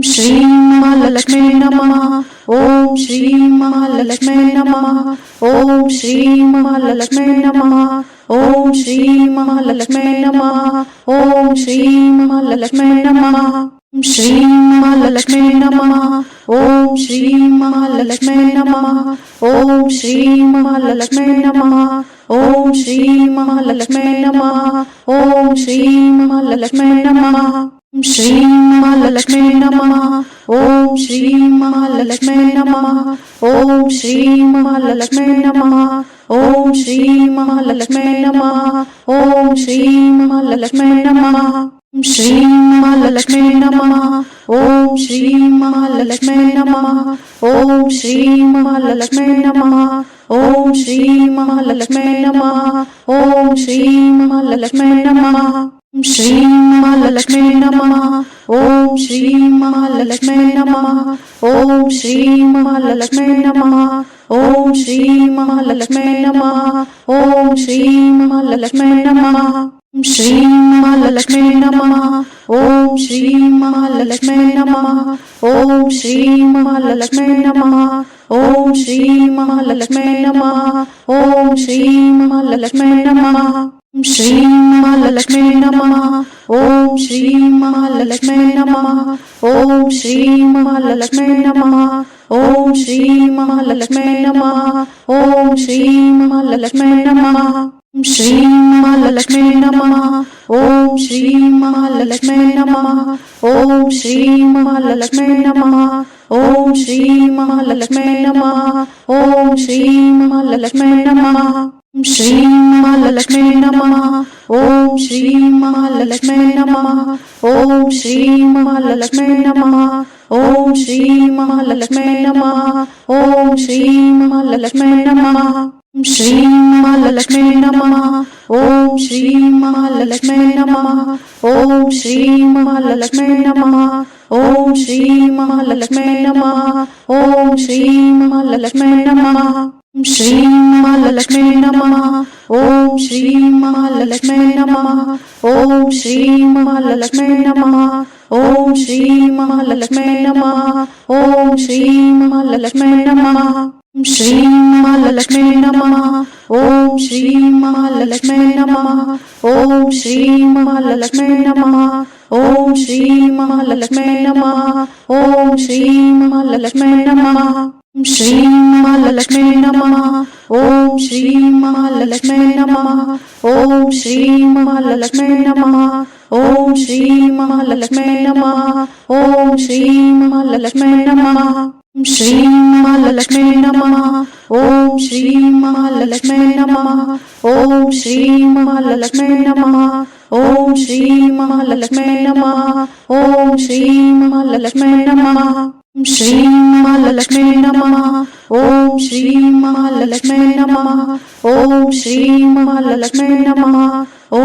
श्री महालक्ष्मी नमः। ओम श्री महालक्ष्मी नमः। ओम श्री महालक्ष्मी नमः। ओम श्री महालक्ष्मी नमः। ओम श्री महालक्ष्मी नमः। श्री महालक्ष्मी नमः। ओम श्री महालक्ष्मी नमः। ओम श्री महालक्ष्मी नमः। ओम श्री महालक्ष्मी नमः। ओम श्री महालक्ष्मी नमः। श्री महालक्ष्मी नमः। ओम श्री महालक्ष्मी नमः। ओम श्री महालक्ष्मी नमः। ओम श्री महालक्ष्मी नमः। ओम श्री महालक्ष्मी नमः। श्री महालक्ष्मी नमः। ओम श्री महालक्ष्मी नमः। ओम श्री महालक्ष्मी नमः। ओम श्री महालक्ष्मी नमः। ओम श्री महालक्ष्मी नमः। श्री महालक्ष्मी नमः। ओम श्री महालक्ष्मी नमः। ओम श्री महालक्ष्मी नमः। ओम श्री महालक्ष्मी नमः। ओम श्री महालक्ष्मी नमः। श्री महालक्ष्मी नमः। ओम श्री महालक्ष्मी नमः। ओम श्री महालक्ष्मी नमः। ओम श्री महालक्ष्मी नमः। ओम श्री महालक्ष्मी नमः। श्री महालक्ष्मी नमः। ओम श्री महालक्ष्मी नमः। ओम श्री महालक्ष्मी नमः। ओम श्री महालक्ष्मी नमः। ओम श्री महालक्ष्मी नमः। श्री महालक्ष्मी नमः। ओम श्री महालक्ष्मी नमः। ओम श्री महालक्ष्मी नमः। ओम श्री महालक्ष्मी नमः। ओम श्री महालक्ष्मी नमः। श्री महालक्ष्मी नमः। ओम श्री महालक्ष्मी नमः। ओम श्री महालक्ष्मी नमः। ओम श्री महालक्ष्मी नमः। ओम श्री महालक्ष्मी नमः। श्री महालक्ष्मी नमः। ओम श्री महालक्ष्मी नमः। ओम श्री महालक्ष्मी नमः। ओम श्री महालक्ष्मी नमः। ओम श्री महालक्ष्मी नमः। श्री महालक्ष्मी नमः। ओम श्री महालक्ष्मी नमः। ओम श्री महालक्ष्मी नमः। ओम श्री महालक्ष्मी नमः। ओम श्री महालक्ष्मी नमः। श्री महालक्ष्मी नमः। ओम श्री महालक्ष्मी नमः। ओम श्री महालक्ष्मी नमः। ओम श्री महालक्ष्मी नमः। ओम श्री महालक्ष्मी नमः। श्री महालक्ष्मी नमः। ओम श्री महालक्ष्मी नमः। ओम श्री महालक्ष्मी नमः। ओम श्री महालक्ष्मी नमः। ओम श्री महालक्ष्मी नमः। श्री महालक्ष्मी नमः। ओम श्री महालक्ष्मी नमः। ओम श्री महालक्ष्मी नमः। ओम श्री महालक्ष्मी नमः। ओम श्री महालक्ष्मी नमः। श्री महालक्ष्मी नमः। ओम श्री महालक्ष्मी नमः। ओम श्री महालक्ष्मी नमः।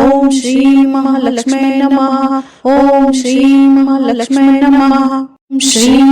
ओम श्री महालक्ष्मी नमः। ओम श्री महालक्ष्मी नमः। श्री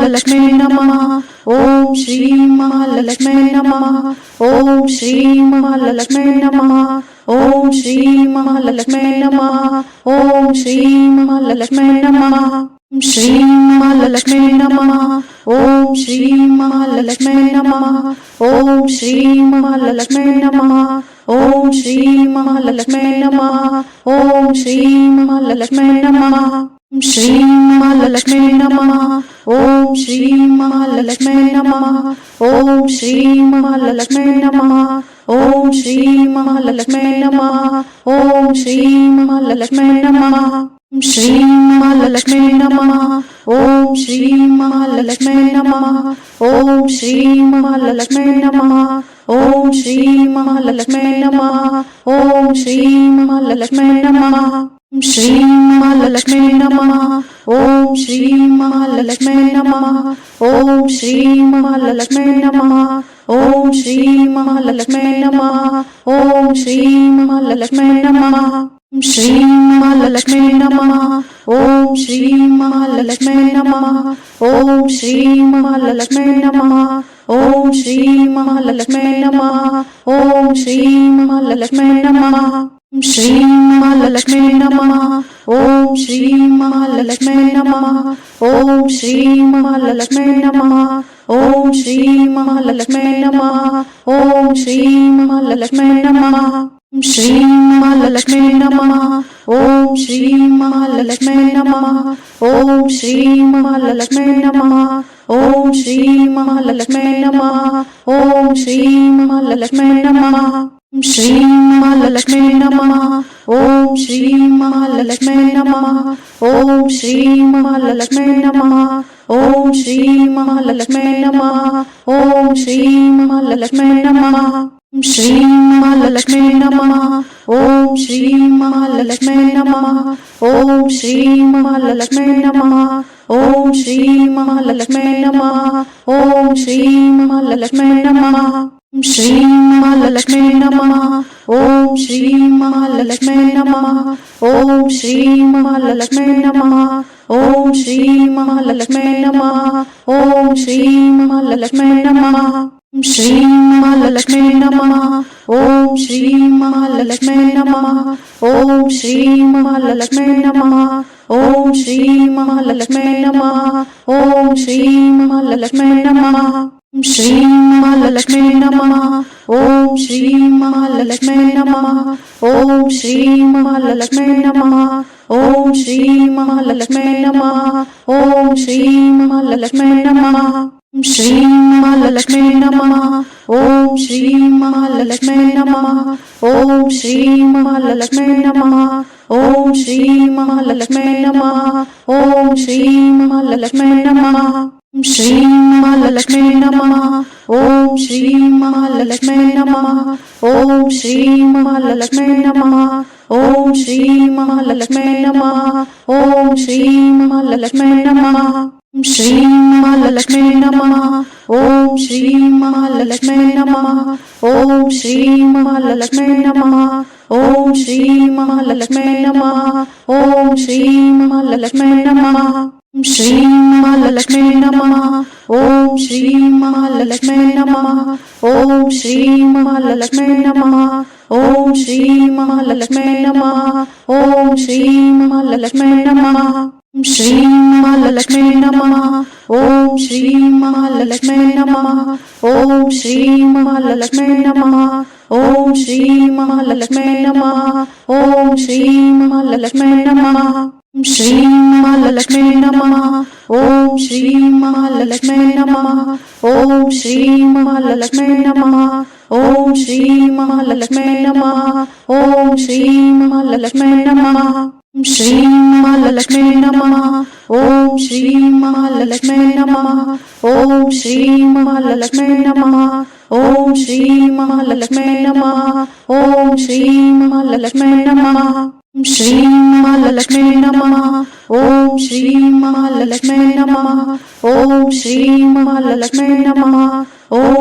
महालक्ष्मी नमः। ओम श्री महालक्ष्मी नमः। ओम श्री महालक्ष्मी नमः। ओम श्री महालक्ष्मी नमः। ओम श्री महालक्ष्मी नमः। श्री महालक्ष्मी नमः। ओम श्री महालक्ष्मी नमः। ओम श्री महालक्ष्मी नमः। ओम श्री महालक्ष्मी नमः। ओम श्री महालक्ष्मी नमः। श्री महालक्ष्मी नमः। ओम श्री महालक्ष्मी नमः। ओम श्री महालक्ष्मी नमः। ओम श्री महालक्ष्मी नमः। ओम श्री महालक्ष्मी नमः। श्री महालक्ष्मी नमः। ओम श्री महालक्ष्मी नमः। ओम श्री महालक्ष्मी नमः। ओम श्री महालक्ष्मी नमः। ओम श्री महालक्ष्मी नमः। श्री महालक्ष्मी नमः। ओम श्री महालक्ष्मी नमः। ओम श्री महालक्ष्मी नमः। ओम श्री महालक्ष्मी नमः। ओम श्री महालक्ष्मी नमः। श्री महालक्ष्मी नमः। ओम श्री महालक्ष्मी नमः। ओम श्री महालक्ष्मी नमः। ओम श्री महालक्ष्मी नमः। ओम श्री महालक्ष्मी नमः। श्रीं महालक्ष्मी नमः। ओम श्रीं महालक्ष्मी नमः। ओम श्रीं महालक्ष्मी नमः। ओम श्रीं महालक्ष्मी नमः। ओम श्रीं महालक्ष्मी नमः। श्रीं महालक्ष्मी नमः। ओम श्रीं महालक्ष्मी नमः। ओम श्रीं महालक्ष्मी नमः। ओम श्रीं महालक्ष्मी नमः। ओम श्रीं महालक्ष्मी नमः। श्रीं महालक्ष्मी नमः। ओम श्रीं महालक्ष्मी नमः। ओम श्रीं महालक्ष्मी नमः। ओम श्रीं महालक्ष्मी नमः। ओम श्रीं महालक्ष्मी नमः। श्रीं महालक्ष्मी नमः। ओम श्रीं महालक्ष्मी नमः। ओम श्रीं महालक्ष्मी नमः। ओम श्रीं महालक्ष्मी नमः। ओम श्रीं महालक्ष्मी नमः। श्रीं महालक्ष्मी नमः। ओम श्रीं महालक्ष्मी नमः। ओम श्रीं महालक्ष्मी नमः। ओम श्रीं महालक्ष्मी नमः। ओम श्रीं महालक्ष्मी नमः। श्रीं महालक्ष्मी नमः। ओम श्रीं महालक्ष्मी नमः। ओम श्रीं महालक्ष्मी नमः। ओम श्रीं महालक्ष्मी नमः। ओम श्रीं महालक्ष्मी नमः। श्रीं महालक्ष्मी नमः। ओम श्रीं महालक्ष्मी नमः। ओम श्रीं महालक्ष्मी नमः। ओम श्रीं महालक्ष्मी नमः। ओम श्रीं महालक्ष्मी नमः। श्रीं महालक्ष्मी नमः। ओम श्रीं महालक्ष्मी नमः। ओम श्रीं महालक्ष्मी नमः। ओम श्रीं महालक्ष्मी नमः। ओम श्रीं महालक्ष्मी नमः। श्रीं महालक्ष्मी नमः। ओम श्रीं महालक्ष्मी नमः। ओम श्रीं महालक्ष्मी नमः। ओम श्रीं महालक्ष्मी नमः। ओम श्रीं महालक्ष्मी नमः। श्रीं महालक्ष्मी नमः। ओम श्रीं महालक्ष्मी नमः। ओम श्रीं महालक्ष्मी नमः। ओम श्रीं महालक्ष्मी नमः। ओम श्रीं महालक्ष्मी नमः। श्रीं महालक्ष्मी नमः। ओम श्रीं महालक्ष्मी नमः। ओम श्रीं महालक्ष्मी नमः। ओम श्रीं महालक्ष्मी नमः। ओम श्रीं महालक्ष्मी नमः। श्रीं महालक्ष्मी नमः। ओम श्रीं महालक्ष्मी नमः। ओम श्रीं महालक्ष्मी नमः। ओम श्रीं महालक्ष्मी नमः। ओम श्रीं महालक्ष्मी नमः। श्रीं महालक्ष्मी नमः। ओम श्रीं महालक्ष्मी नमः। ओम श्रीं महालक्ष्मी नमः। ओम श्रीं महालक्ष्मी नमः। ओम श्रीं महालक्ष्मी नमः। श्रीं महालक्ष्मी नमः। ओम श्रीं महालक्ष्मी नमः। ओम श्रीं महालक्ष्मी नमः। ओम श्रीं महालक्ष्मी नमः। ओम श्रीं महालक्ष्मी नमः। श्रीं महालक्ष्मी नमः। ओम श्रीं महालक्ष्मी नमः। ओम श्रीं महालक्ष्मी नमः।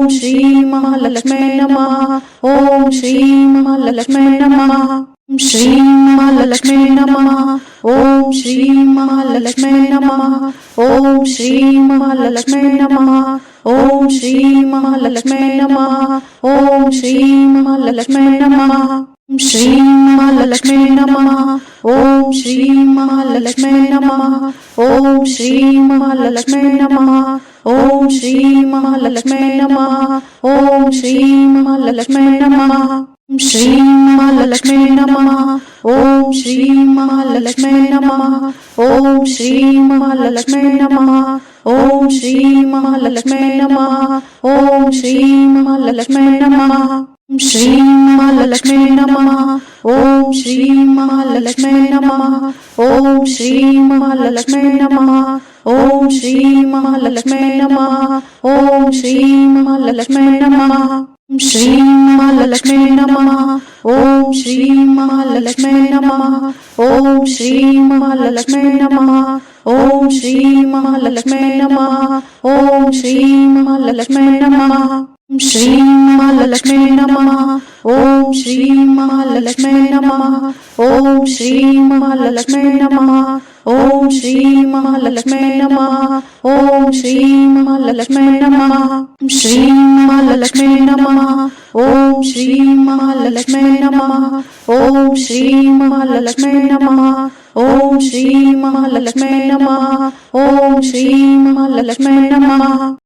ओम श्रीं महालक्ष्मी नमः। ओम श्रीं महालक्ष्मी नमः। श्रीं महालक्ष्मी नमः। ओम श्रीं महालक्ष्मी नमः। ओम श्रीं महालक्ष्मी नमः। ओम श्रीं महालक्ष्मी नमः। ओम श्रीं महालक्ष्मी नमः। श्रीं महालक्ष्मी नमः। ओम श्रीं महालक्ष्मी नमः। ओम श्रीं महालक्ष्मी नमः। ओम श्रीं महालक्ष्मी नमः। ओम श्रीं महालक्ष्मी नमः। श्रीं महालक्ष्मी नमः। ओम श्रीं महालक्ष्मी नमः। ओम श्रीं महालक्ष्मी नमः। ओम श्रीं महालक्ष्मी नमः। ओम श्रीं महालक्ष्मी नमः। श्रीं महालक्ष्मी नमः। ओम श्रीं महालक्ष्मी नमः। ओम श्रीं महालक्ष्मी नमः। ओम श्रीं महालक्ष्मी नमः। ओम श्रीं महालक्ष्मी नमः। श्रीं महालक्ष्मी नमः। ओम श्रीं महालक्ष्मी नमः। ओम श्रीं महालक्ष्मी नमः। ओम श्रीं महालक्ष्मी नमः। ओम श्रीं महालक्ष्मी नमः। श्रीं महालक्ष्मी नमः। ओम श्रीं महालक्ष्मी नमः। ओम श्रीं महालक्ष्मी नमः। ओम श्री महालक्ष्मी नमः ओम श्री महालक्ष्मी नमः श्री महालक्ष्मी नमः ओम श्री महालक्ष्मी नमः ओम श्री महालक्ष्मी नमः ओम श्री महालक्ष्मी नमः ओम श्री महालक्ष्मी नमः